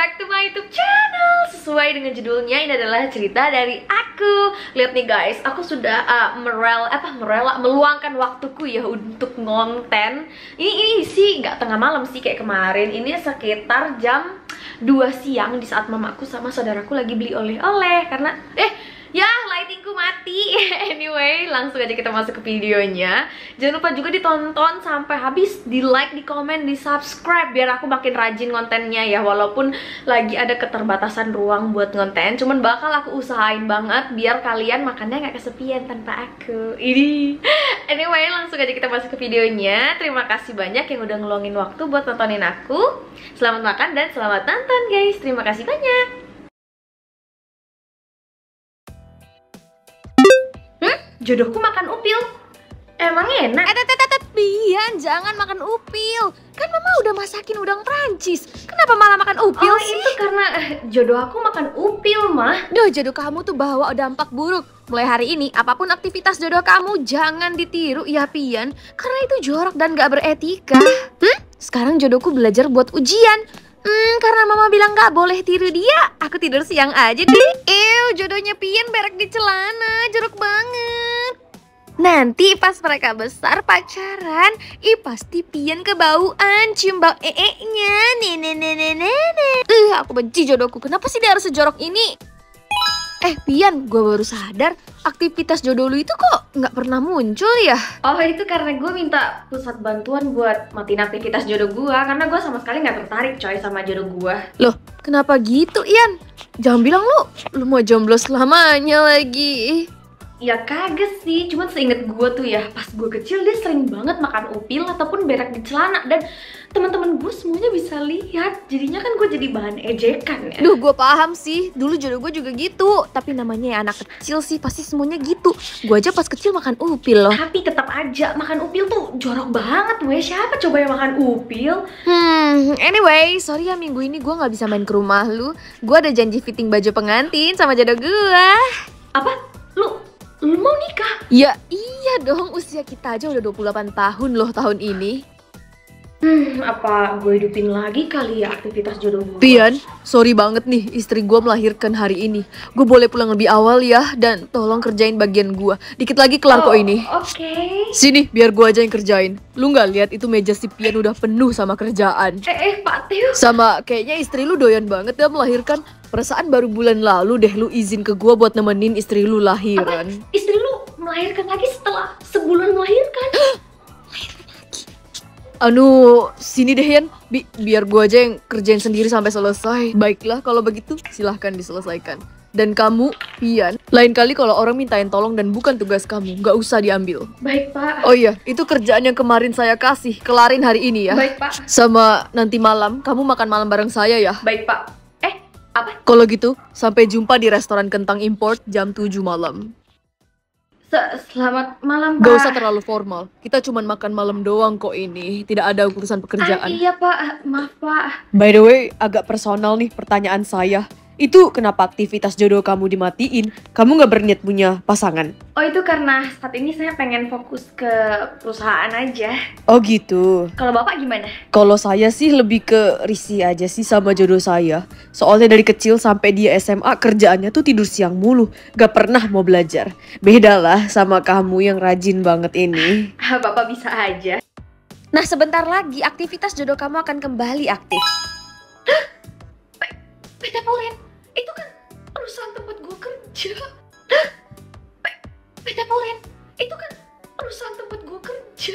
back to my YouTube channel. Sesuai dengan judulnya, ini adalah cerita dari aku. Lihat nih guys, aku sudah meluangkan waktuku ya untuk ngonten. Ini sih nggak tengah malam sih kayak kemarin. Ini sekitar jam 2 siang di saat mamaku sama saudaraku lagi beli oleh-oleh karena ya, lightingku mati. Anyway, langsung aja kita masuk ke videonya. Jangan lupa juga ditonton sampai habis, di like, di komen, di subscribe biar aku makin rajin kontennya ya. Walaupun lagi ada keterbatasan ruang buat konten, cuman bakal aku usahain banget biar kalian makannya nggak kesepian tanpa aku. Anyway, langsung aja kita masuk ke videonya. Terima kasih banyak yang udah ngeluangin waktu buat nontonin aku. Selamat makan dan selamat nonton guys. Terima kasih banyak. Jodohku makan upil. Emang enak? Bian, jangan makan upil. Kan mama udah masakin udang Prancis. Kenapa malah makan upil sih? Itu karena jodoh aku makan upil, mah. Duh, jodoh kamu tuh bawa dampak buruk. Mulai hari ini, apapun aktivitas jodoh kamu jangan ditiru ya, Pian. Karena itu jorok dan gak beretika. Sekarang jodohku belajar buat ujian. Karena mama bilang gak boleh tiru dia, aku tidur siang aja deh. Jodohnya Pian berak di celana, jorok banget. Nanti pas mereka besar pacaran, pasti Pian kebauan, cium bau nya. Aku benci jodohku, kenapa sih dia harus sejorok ini? Pian, gue baru sadar aktivitas jodoh lu itu kok nggak pernah muncul ya? Oh, itu karena gue minta pusat bantuan buat matiin aktivitas jodoh gue. Karena gue sama sekali nggak tertarik coy sama jodoh gue. Loh, kenapa gitu Ian? Jangan bilang lu mau jomblo selamanya lagi. Ya kagak sih, cuman seinget gue tuh ya, pas gue kecil dia sering banget makan upil ataupun berak di celana. Dan teman-teman gue semuanya bisa lihat, jadinya kan gue jadi bahan ejekan ya. Duh, gue paham sih, dulu jodoh gue juga gitu. Tapi namanya ya anak kecil sih, pasti semuanya gitu. Gue aja pas kecil makan upil loh. Tapi tetap aja, makan upil tuh jorok banget weh. Siapa coba yang makan upil? Anyway, sorry ya minggu ini gue gak bisa main ke rumah lu. Gue ada janji fitting baju pengantin sama jodoh gue. Apa? Lu mau nikah? Ya iya dong, usia kita aja udah 28 tahun loh tahun ini. Apa gue hidupin lagi kali ya aktivitas jodoh gue? Pian, sorry banget nih, istri gue melahirkan hari ini. Gue boleh pulang lebih awal ya, dan tolong kerjain bagian gue. Dikit lagi kelar kok ini. Oke. Sini, biar gue aja yang kerjain. Lu nggak lihat itu meja si Pian udah penuh sama kerjaan. Pak Teo. Sama kayaknya istri lu doyan banget ya melahirkan. Perasaan baru bulan lalu deh lu izin ke gue buat nemenin istri lu lahiran. Apa? Istri lu melahirkan lagi setelah sebulan melahirkan? Sini deh Yan, biar gue aja yang kerjain sendiri sampai selesai. Baiklah kalau begitu, silahkan diselesaikan. Dan kamu, Pian, lain kali kalau orang mintain tolong dan bukan tugas kamu, gak usah diambil. Baik Pak. Oh iya, itu kerjaan yang kemarin saya kasih, kelarin hari ini ya. Baik Pak. Sama nanti malam, kamu makan malam bareng saya ya. Baik Pak. Apa? Kalau gitu, sampai jumpa di restoran kentang import jam 7 malam. Selamat malam Pak. Gak usah terlalu formal, kita cuma makan malam doang kok ini. Tidak ada urusan pekerjaan. Iya Pak, maaf Pak. By the way, agak personal nih pertanyaan saya. Itu kenapa aktivitas jodoh kamu dimatiin? Kamu gak berniat punya pasangan? Oh, itu karena saat ini saya pengen fokus ke perusahaan aja. Oh gitu. Kalau Bapak gimana? Kalau saya sih lebih ke risih aja sih sama jodoh saya. Soalnya dari kecil sampai dia SMA kerjaannya tuh tidur siang mulu. Gak pernah mau belajar. Beda lah sama kamu yang rajin banget ini. Bapak bisa aja. Nah, sebentar lagi aktivitas jodoh kamu akan kembali aktif. PT Polen, itu kan perusahaan tempat gue kerja. PT Polen, itu kan perusahaan tempat gue kerja.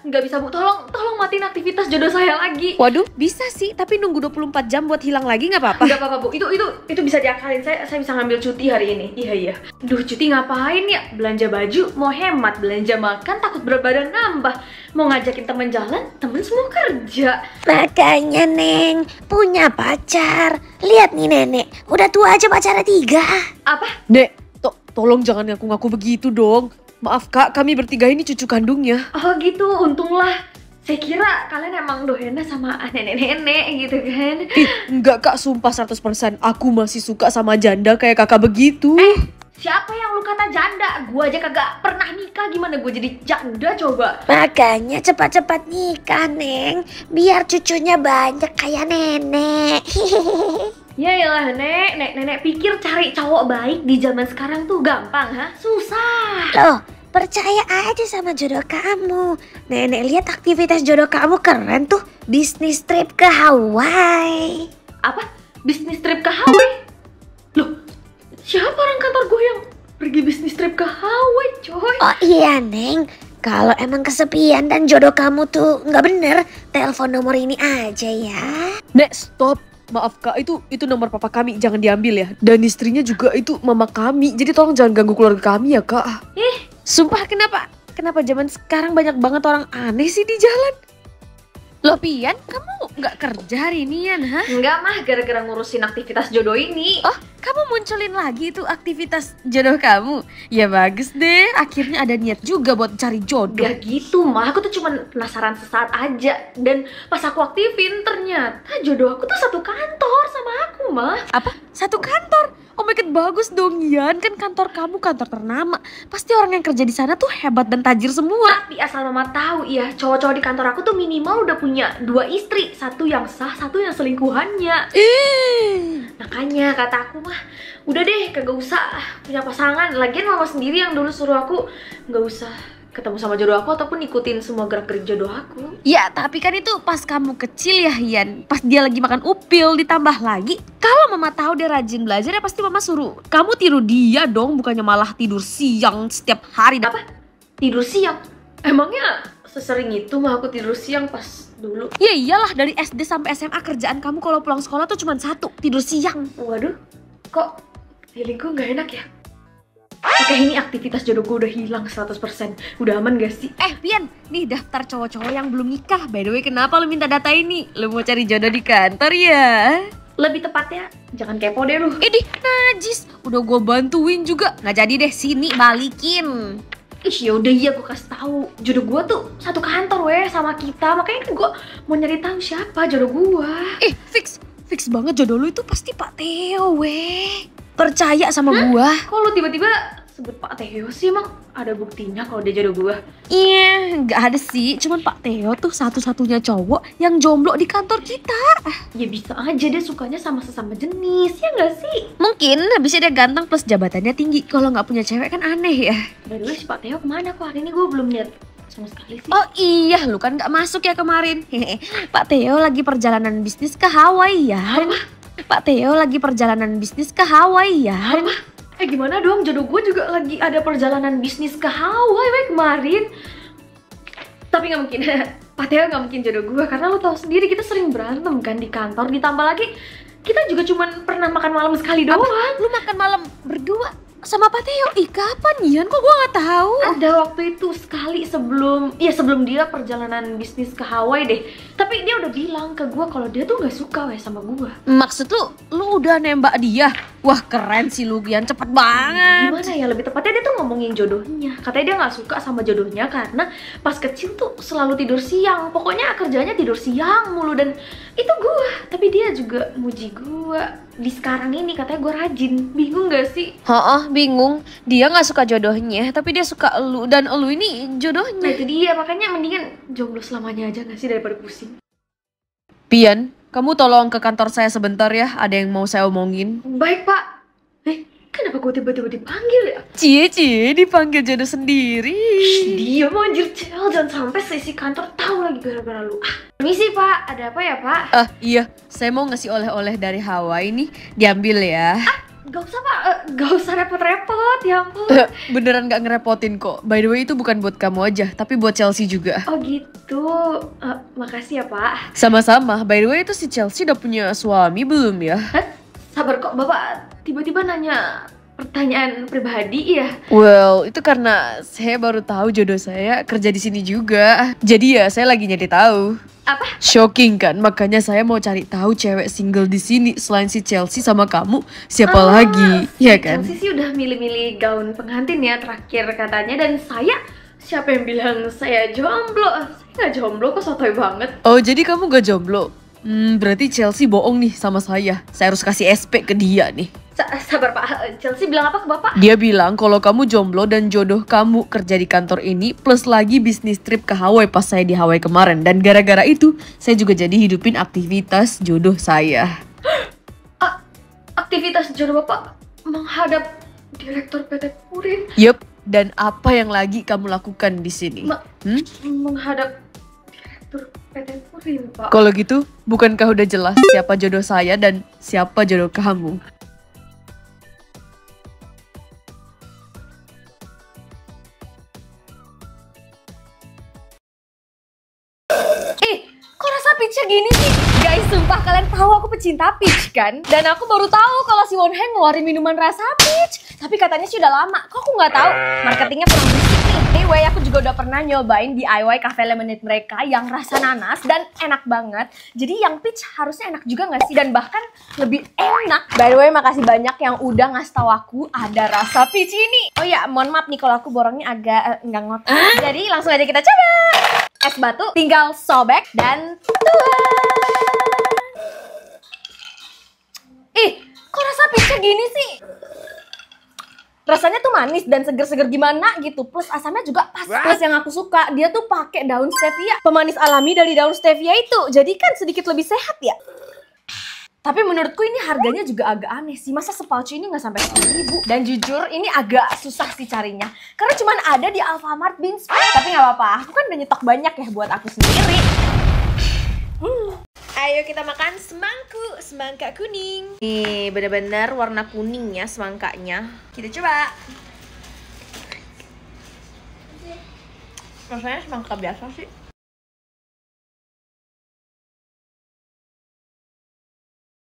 Nggak bisa Bu, tolong matiin aktivitas jodoh saya lagi. Waduh, bisa sih, tapi nunggu 24 jam buat hilang lagi nggak apa-apa. Nggak apa-apa Bu, itu bisa diakalin. Saya bisa ngambil cuti hari ini. Iya. Duh, cuti ngapain ya? Belanja baju, mau hemat. Belanja makan, takut berat badan nambah. Mau ngajakin temen jalan, temen semua kerja. Makanya Neng, punya pacar. Lihat nih Nenek, udah tua aja pacarnya 3. Apa? Nek, tolong jangan ngaku-ngaku begitu dong. Maaf Kak, kami bertiga ini cucu kandungnya. Oh gitu, untunglah. Saya kira kalian emang doyannya sama nenek-nenek gitu kan. Enggak Kak, sumpah 100%. Aku masih suka sama janda kayak kakak begitu. Siapa yang lu kata janda? Gua aja kagak pernah nikah, gimana gue jadi janda coba? Makanya cepat-cepat nikah, Neng. Biar cucunya banyak kayak nenek. Ya iyalah nenek pikir cari cowok baik di zaman sekarang tuh gampang, ha? Susah. Loh, percaya aja sama jodoh kamu. Nenek lihat aktivitas jodoh kamu keren tuh. Bisnis trip ke Hawaii. Apa? Bisnis trip ke Hawaii? Loh, siapa orang kantor gue yang pergi bisnis trip ke Hawaii, coy? Oh iya, Neng. Kalau emang kesepian dan jodoh kamu tuh nggak bener, telepon nomor ini aja ya. Nek, stop. Maaf kak, itu nomor papa kami, jangan diambil ya. Dan istrinya juga itu mama kami, jadi tolong jangan ganggu keluarga kami ya kak. Sumpah kenapa zaman sekarang banyak banget orang aneh sih di jalan? Loh Pian, kamu nggak kerja hari ini Yan, ha? Enggak mah, gara-gara ngurusin aktivitas jodoh ini. Oh, kamu munculin lagi tuh aktivitas jodoh kamu. Ya bagus deh, akhirnya ada niat juga buat cari jodoh. Gak gitu mah, aku tuh cuman penasaran sesaat aja. Dan pas aku aktifin ternyata jodoh aku tuh satu kantor sama aku mah. Apa? Satu kantor? Oh my god, bagus dong Yan, kan kantor kamu kantor ternama. Pasti orang yang kerja di sana tuh hebat dan tajir semua. Tapi asal mama tahu ya, cowok-cowok di kantor aku tuh minimal udah punya 2 istri. Satu yang sah, satu yang selingkuhannya. Makanya kata aku mah, udah deh kagak usah punya pasangan. Lagian mama sendiri yang dulu suruh aku gak usah ketemu sama jodoh aku ataupun ikutin semua gerak-gerik jodoh aku. Ya, tapi kan itu pas kamu kecil ya Yan. Pas dia lagi makan upil, ditambah lagi kalau mama tahu dia rajin belajar ya pasti mama suruh kamu tiru dia dong, bukannya malah tidur siang setiap hari. Apa? Tidur siang? Emangnya sesering itu mah aku tidur siang pas dulu? Ya iyalah, dari SD sampai SMA kerjaan kamu kalau pulang sekolah tuh cuma satu, tidur siang. Waduh, kok feelingku gak enak ya? Oke, ini aktivitas jodoh gue udah hilang 100%. Udah aman gak sih? Pian, nih daftar cowok-cowok yang belum nikah. By the way, kenapa lu minta data ini? Lu mau cari jodoh di kantor ya? Lebih tepatnya, jangan kepo deh lu. Idih, najis. Udah gue bantuin juga. Nggak jadi deh, sini balikin. Ih yaudah iya gue kasih tahu. Jodoh gue tuh satu kantor weh sama kita. Makanya gue mau nyari tahu siapa jodoh gue. Fix banget jodoh lu itu pasti Pak Theo weh. Percaya sama gua. Kok lu tiba-tiba sebut Pak Theo sih, emang ada buktinya kalau dia jodoh gue? Iya, nggak ada sih. Cuman Pak Theo tuh satu-satunya cowok yang jomblo di kantor kita. Ya bisa aja dia sukanya sama sesama jenis, ya nggak sih? Mungkin habisnya dia ganteng plus jabatannya tinggi. Kalau nggak punya cewek kan aneh ya. By the way, si Pak Theo kemana kok? Hari ini gue belum lihat sama sekali sih. Oh iya, lu kan nggak masuk ya kemarin. Pak Theo lagi perjalanan bisnis ke Hawaii ya. Pak Theo lagi perjalanan bisnis ke Hawaii ya. Gimana dong, jodoh gue juga lagi ada perjalanan bisnis ke Hawaii weh kemarin. Tapi gak mungkin, Pak Theo gak mungkin jodoh gue. Karena lo tau sendiri kita sering berantem kan di kantor. Ditambah lagi kita juga cuman pernah makan malam sekali doang. Lu makan malam berdua sama Pak Theo? Ih kapan Yan? Kok gue gak tahu? Ada waktu itu sekali sebelum dia perjalanan bisnis ke Hawaii deh. Tapi dia udah bilang ke gue kalau dia tuh gak suka weh sama gue. Maksud lu udah nembak dia? Wah keren sih lu Yan, cepet banget. Gimana ya, lebih tepatnya dia tuh ngomongin jodohnya. Katanya dia gak suka sama jodohnya karena pas kecil tuh selalu tidur siang. Pokoknya kerjanya tidur siang mulu dan itu gue. Tapi dia juga muji gue. Di sekarang ini katanya gue rajin. Bingung gak sih? Bingung. Dia gak suka jodohnya, tapi dia suka elu dan elu ini Nah jodohnya. itu dia, makanya mendingan jomblo selamanya aja gak sih daripada pusing. Pian, kamu tolong ke kantor saya sebentar ya, ada yang mau saya omongin. Baik pak. Kenapa gue tiba-tiba dipanggil ya? Cie, dipanggil jodoh sendiri. Dia mau anjir Cel, jangan sampai seisi kantor tahu lagi gara-gara lu. Permisi pak, ada apa ya pak? Iya, saya mau ngasih oleh-oleh dari Hawaii nih, diambil ya. Gak usah pak, gak usah repot-repot, ya ampun. Beneran gak ngerepotin kok. By the way itu bukan buat kamu aja, tapi buat Chelsea juga. Oh gitu, makasih ya pak. Sama-sama, by the way itu si Chelsea udah punya suami belum ya? Sabar kok, bapak tiba-tiba nanya pertanyaan pribadi ya? Well, itu karena saya baru tahu jodoh saya kerja di sini juga. Jadi ya saya lagi nyari tahu. Apa? Shocking kan? Makanya saya mau cari tahu cewek single di sini selain si Chelsea sama kamu, siapa lagi? Ya kan? Chelsea sih udah milih-milih gaun pengantin ya terakhir katanya, dan siapa yang bilang saya jomblo? Saya nggak jomblo kok, sotoy banget. Oh, jadi kamu gak jomblo? Berarti Chelsea bohong nih sama saya. Saya harus kasih SP ke dia nih. Sabar Pak, Chelsea bilang apa ke Bapak? Dia bilang kalau kamu jomblo dan jodoh kamu kerja di kantor ini plus lagi bisnis trip ke Hawaii pas saya di Hawaii kemarin. Dan gara-gara itu saya juga jadi hidupin aktivitas jodoh saya. Aktivitas jodoh Bapak menghadap Direktur PT Purin. Yup, dan apa yang lagi kamu lakukan di sini? Menghadap Direktur PT Purin, Pak. Kalau gitu, bukankah udah jelas siapa jodoh saya dan siapa jodoh kamu? Kok rasa peachnya gini sih? Guys, sumpah kalian tahu aku pecinta peach kan? Dan aku baru tahu kalau si Wonheng ngeluarin minuman rasa peach. Tapi katanya sih udah lama. Kok aku nggak tahu? Marketingnya kurang bersih nih. Anyway, aku juga udah pernah nyobain DIY cafe lemonade mereka yang rasa nanas dan enak banget. Jadi yang peach harusnya enak juga nggak sih? Dan bahkan lebih enak. By the way, makasih banyak yang udah ngasih tahu aku ada rasa peach ini. Oh ya, mohon maaf nih kalau aku borongnya agak nggak ngotot. Jadi langsung aja kita coba. Es batu tinggal sobek dan tuang. Ih, kok rasa peachnya gini sih? Rasanya tuh manis dan seger-seger gimana gitu. Plus asamnya juga pas. Plus yang aku suka, dia tuh pakai daun stevia, pemanis alami dari daun stevia itu. Jadi kan sedikit lebih sehat ya. Tapi menurutku ini harganya juga agak aneh sih. Masa sepauch ini nggak sampai 10.000? Dan jujur ini agak susah sih carinya. Karena cuman ada di Alfamart Beans. Tapi nggak apa-apa, aku kan udah nyetok banyak ya buat aku sendiri. Ayo kita makan semangka kuning. Nih, bener-bener warna kuning ya semangkanya. Kita coba. Rasanya semangka biasa sih.